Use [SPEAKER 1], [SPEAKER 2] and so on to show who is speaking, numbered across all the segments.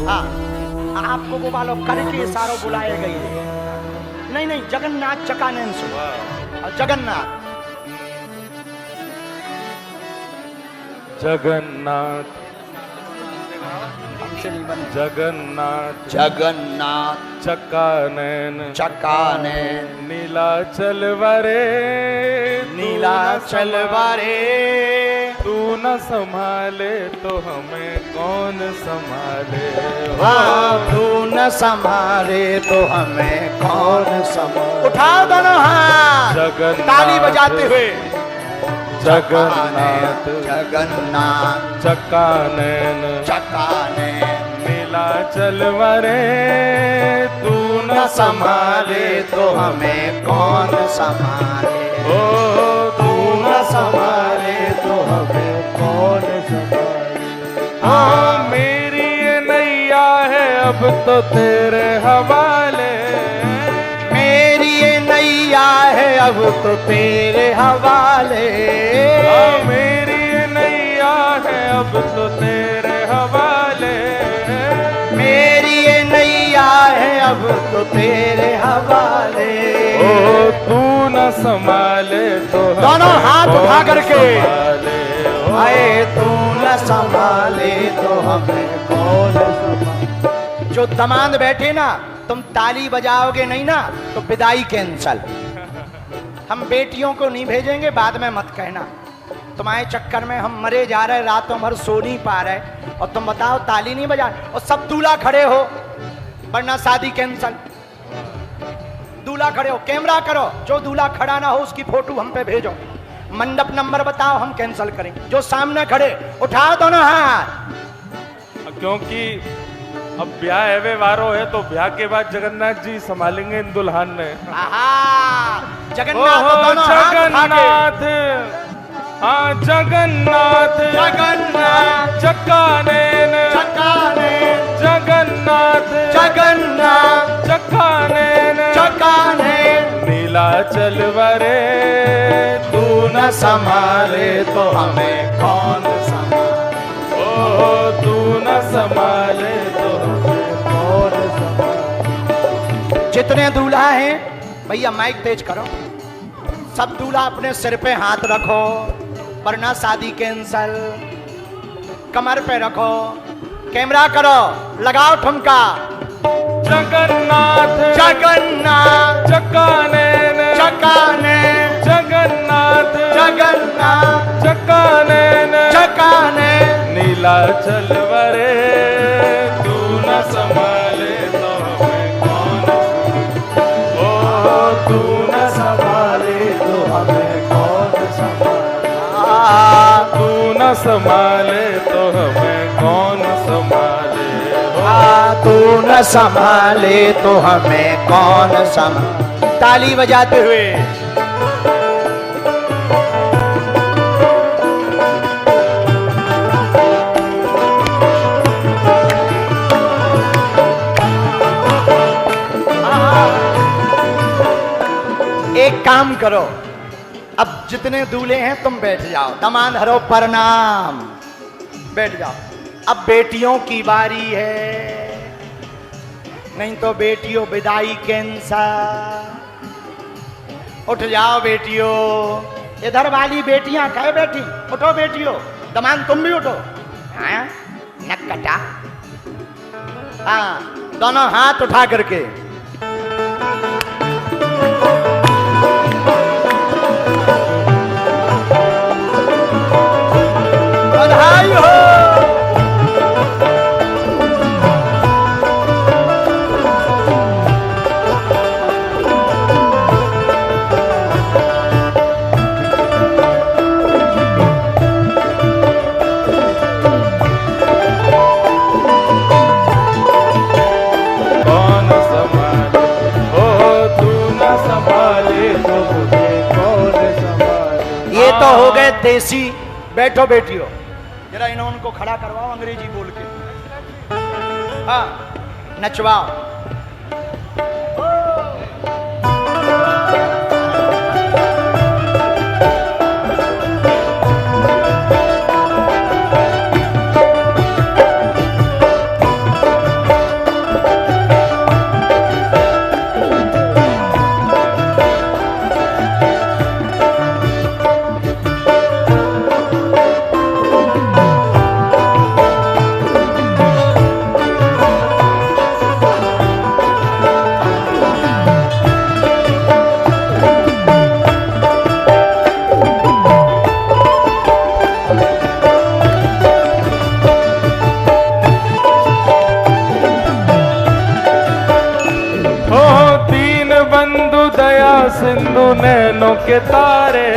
[SPEAKER 1] हाँ, आपको वो वालों करके सारों बुलाए गए। नहीं नहीं, जगन्नाथ चकानन से। जगन्नाथ
[SPEAKER 2] जगन्नाथ जगन्नाथ
[SPEAKER 1] जगन्नाथ
[SPEAKER 2] चकानन
[SPEAKER 1] चकानन
[SPEAKER 2] नीलाचल वरे
[SPEAKER 1] नीलाचल वारे।
[SPEAKER 2] तू न संभाले तो हमें कौन संभाले।
[SPEAKER 1] हाँ, तू न संभाले तो हमें कौन संभाले। उठाओ दोनों हाथ,
[SPEAKER 2] जगन्नाथ
[SPEAKER 1] ताली बजाते हुए।
[SPEAKER 2] जगन्नाथ
[SPEAKER 1] जगन्नाथ
[SPEAKER 2] चकानन
[SPEAKER 1] चकानन
[SPEAKER 2] नीलाचल वरे तू
[SPEAKER 1] न संभाले तो हमें कौन संभाले।
[SPEAKER 2] ओ
[SPEAKER 1] तू न संभाले तो हमें कौन संभाले।
[SPEAKER 2] हाँ मेरी ये नैया है अब तो तेरे हवाले।
[SPEAKER 1] मेरी ये नैया है अब तो तेरे हवाले।
[SPEAKER 2] हाँ मेरी ये नैया है अब तो तेरे हवाले।
[SPEAKER 1] मेरी ये नैया है अब तो तेरे हवाले।
[SPEAKER 2] ओ तू न संभाले तो हमें
[SPEAKER 1] दोनों हाथ
[SPEAKER 2] कौन
[SPEAKER 1] उठा करके।
[SPEAKER 2] संभाले। ओ,
[SPEAKER 1] आए तू न संभाले तो हमें कौन संभाले। जो दमाद बैठे ना, तुम ताली बजाओगे नहीं ना तो विदाई कैंसल। हम बेटियों को नहीं भेजेंगे, बाद में मत कहना। तुम्हारे चक्कर में हम मरे जा रहे, रातों भर सो नहीं पा रहे, और तुम बताओ ताली नहीं बजा, और सब दूल्हा खड़े हो, वरना शादी कैंसल। दूल्हा खड़े हो, कैमरा करो, जो दूल्हा खड़ा ना हो उसकी फोटो हम पे भेजो। मंडप नंबर बताओ, हम कैंसल करेंगे। जो सामने खड़े, उठाओ दोनों हाथ।
[SPEAKER 2] क्योंकि अब ब्याह एवे वारो है तो ब्याह के बाद जगन्नाथ जी संभालेंगे इन दुल्हन ने।
[SPEAKER 1] जगन्नाथ
[SPEAKER 2] ओहो,
[SPEAKER 1] दोनों हाथ उठा के।
[SPEAKER 2] जगन्नाथ हाँ जगन्नाथ
[SPEAKER 1] जगन्नाथ
[SPEAKER 2] चकानन
[SPEAKER 1] चकानन
[SPEAKER 2] जगन्नाथ
[SPEAKER 1] जगन्नाथ
[SPEAKER 2] चकानन
[SPEAKER 1] चकानन
[SPEAKER 2] नीलाचल वरे तू
[SPEAKER 1] न संभाले तो हमें कौन संभाले।
[SPEAKER 2] ओ तू न संभाले तो हमें कौन संभाले।
[SPEAKER 1] जितने दूल्हा हैं भैया माइक तेज करो, सब दूल्हा अपने सिर पे हाथ रखो, वरना शादी कैंसल। कमर पे रखो, कैमरा करो, लगाओ ठुमका।
[SPEAKER 2] जगन्नाथ
[SPEAKER 1] जगन्नाथ
[SPEAKER 2] चकानन
[SPEAKER 1] चकानन
[SPEAKER 2] जगन्नाथ
[SPEAKER 1] जगन्नाथ
[SPEAKER 2] चकानन
[SPEAKER 1] चकानन
[SPEAKER 2] नीलाचल वरे तू न संभाले तो हमें कौन। ओ तू न संभाले तो हमें कौन संभाले। तू न संभाले तो हमें कौन संभाले।
[SPEAKER 1] तू न संभाले तो हमें कौन संभाले। ताली बजाते हुए। एक काम करो, अब जितने दूल्हे हैं तुम बैठ जाओ, दमाद हरो प्रणाम, बैठ जाओ। अब बेटियों की बारी है, नहीं तो बेटियों विदाई कैंसल। उठ जाओ बेटियों, इधर वाली बेटियां कहे बैठी, उठो बेटियों। दमाद तुम भी उठो। हाँ नक्कटा, हाँ दोनों हाथ उठा करके। बधाई हो।
[SPEAKER 2] कौन संभाले। ओ तू न संभाले तो मुझे कौन संभाले।
[SPEAKER 1] ये तो हो गए देसी। बैठो बेटियों, जरा इन्होंने को खड़ा करवाओ, अंग्रेजी बोल के। हाँ नचवाओ।
[SPEAKER 2] दया सिंधु नैनों के तारे,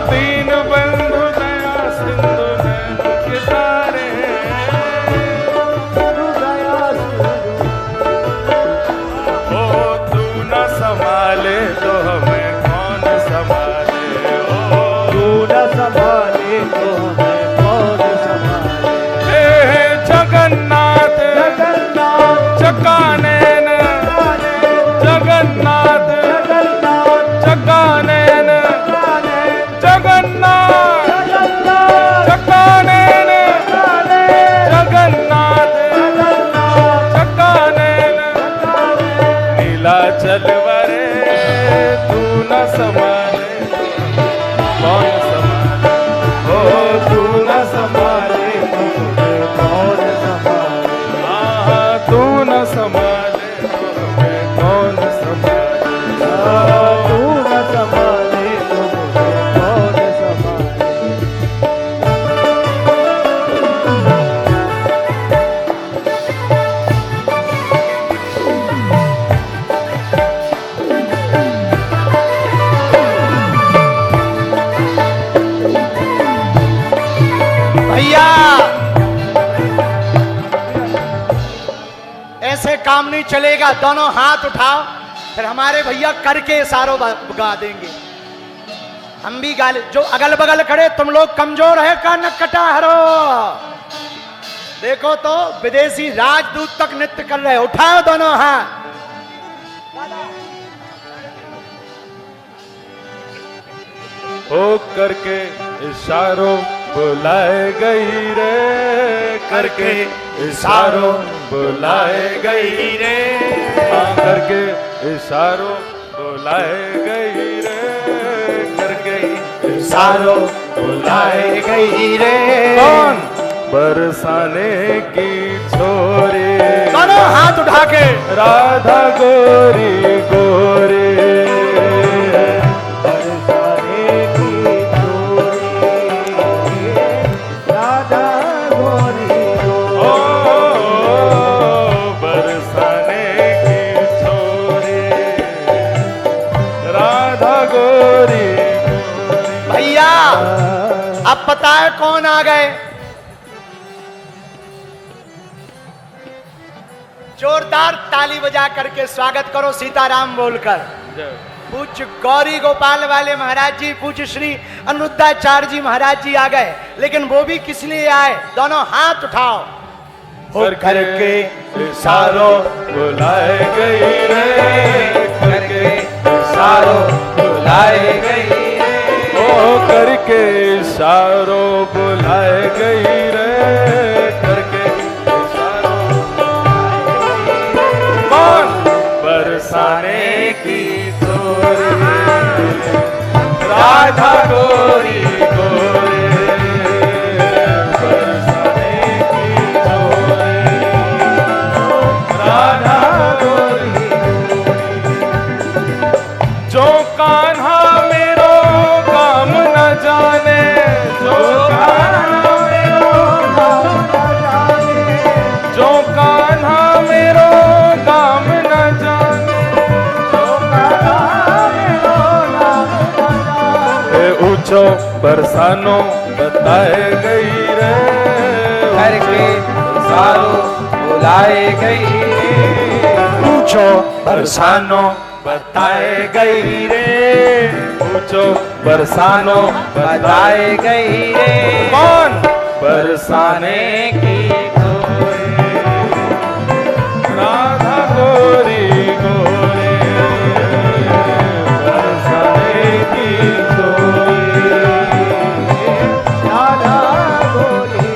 [SPEAKER 2] दीन बंधु दया सिंधु नैनों के तारे, ओ तू न संभाले तो हमें कौन संभाले, ओ
[SPEAKER 3] तू न संभाले तो हमें कौन संभाले।
[SPEAKER 2] जगन्नाथ चकानैन, जगन्नाथ चकानैन, जगन्नाथ चकानैन, जगन्नाथ चकानैन, नीलाचल वरे तू न संभाले कौन संभाले, ओ तू न संभाले
[SPEAKER 3] कौन संभाले।
[SPEAKER 2] तू न संभाले तो हमें कौन संभाले,
[SPEAKER 3] तू न संभाले तो मुझे कौन संभाले।
[SPEAKER 1] भैया ऐसे काम नहीं चलेगा, दोनों हाथ उठाओ, फिर हमारे भैया करके इशारों गा देंगे, हम भी गा ले। जो अगल बगल खड़े तुम लोग कमजोर है का न कटा हरो, देखो तो विदेशी राजदूत तक नृत्य कर रहे, उठाओ दोनों हाथ।
[SPEAKER 2] ओ करके इशारों बुलाए गई रे, करके इशारों बुलाए गई रे, करके इशारों बुलाए गई रे, करके
[SPEAKER 1] इशारों बुलाए गई रे।
[SPEAKER 2] कौन बरसाने की छोरी,
[SPEAKER 1] दोनों हाथ उठा के
[SPEAKER 2] राधा गोरी गोरी,
[SPEAKER 3] बरसाने की छोरी, राधा गोरी
[SPEAKER 2] ओ बरसाने की छोरी, राधा गोरी गोरी।
[SPEAKER 1] भैया अब पता है कौन आ गए, जोरदार ताली बजा करके स्वागत करो सीताराम बोलकर। पूज्य गौरी गोपाल वाले महाराज जी, पूज्य श्री अनुरुद्धाचार्य जी महाराज जी आ गए, लेकिन वो भी किस लिए आए, दोनों हाथ उठाओ। हो करके
[SPEAKER 2] इशारों बुलाए गई रे, करके इशारों बुलाए गई रे, ओ करके इशारों बुलाए गई रे, करके इशारों कौन बरसाने की छोरी, राधा गोरी गोरी, बरसाने की छोरी, राधा गोरी गोरी। जो कान्हा मेरो काम न जाने, जो कान्हा मेरो काम न जाने, जो कान्हा मेरो काम न जाने, जो कान्हा मेरो काम न जाने, ऊंचो बरसानो बताए गई रे,
[SPEAKER 4] करके सारो बुलाए गई रे,
[SPEAKER 1] पूछो
[SPEAKER 2] बरसानो बताए गई रे, ऊंचो बरसानो
[SPEAKER 4] बताए गई रे,
[SPEAKER 2] कौन बरसाने की गोरी, राधा गोरी गोरी, बरसाने की गोरी,
[SPEAKER 3] राधा गोरी।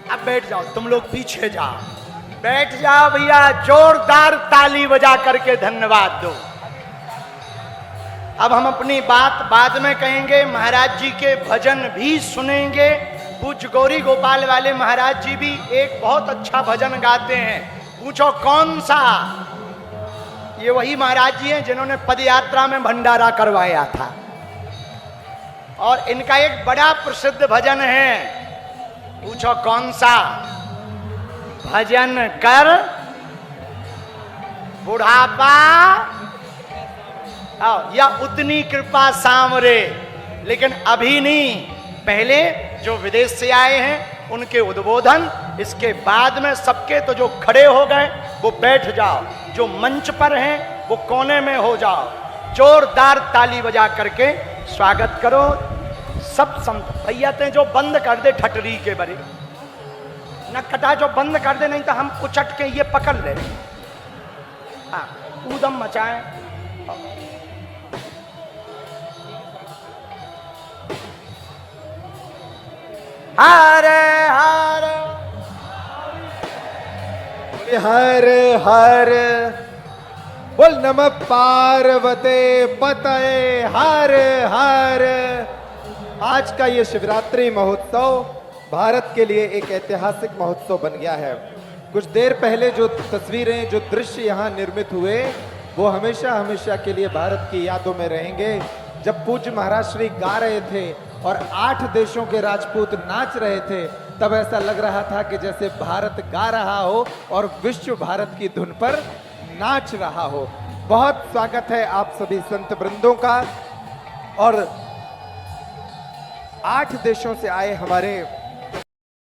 [SPEAKER 1] अब बैठ जाओ, तुम लोग पीछे जाओ, बैठ जाओ भैया, जोरदार ताली बजा करके धन्यवाद दो। अब हम अपनी बात बाद में कहेंगे, महाराज जी के भजन भी सुनेंगे। पूज्य गौरी गोपाल वाले महाराज जी भी एक बहुत अच्छा भजन गाते हैं, पूछो कौन सा। ये वही महाराज जी हैं जिन्होंने पद यात्रा में भंडारा करवाया था। और इनका एक बड़ा प्रसिद्ध भजन है, पूछो कौन सा? भजन कर बुढ़ापा या उतनी कृपा सांवरे। लेकिन अभी नहीं, पहले जो विदेश से आए हैं उनके उद्बोधन, इसके बाद में सबके तो जो खड़े हो गए वो बैठ जाओ, जो मंच पर हैं वो कोने में हो जाओ, जोरदार ताली बजा करके स्वागत करो। सब संत भैया थे जो बंद कर दे ठटरी के बरे न कटा, जो बंद कर दे, नहीं तो हम उचट के ये पकड़ ले। हाँ, ऊधम मचाएं। हरे हरे
[SPEAKER 3] हर हर बोल नमः पार्वते पतये हर हर। आज का ये शिवरात्रि महोत्सव भारत के लिए एक ऐतिहासिक महोत्सव बन गया है। कुछ देर पहले जो तस्वीरें, जो दृश्य यहाँ निर्मित हुए, वो हमेशा हमेशा के लिए भारत की यादों में रहेंगे। जब पूज्य महाराज श्री गा रहे थे और 8 देशों के राजपूत नाच रहे थे, तब ऐसा लग रहा था कि जैसे भारत गा रहा हो और विश्व भारत की धुन पर नाच रहा हो। बहुत स्वागत है आप सभी संत वृंदों का। और 8 देशों से आए हमारे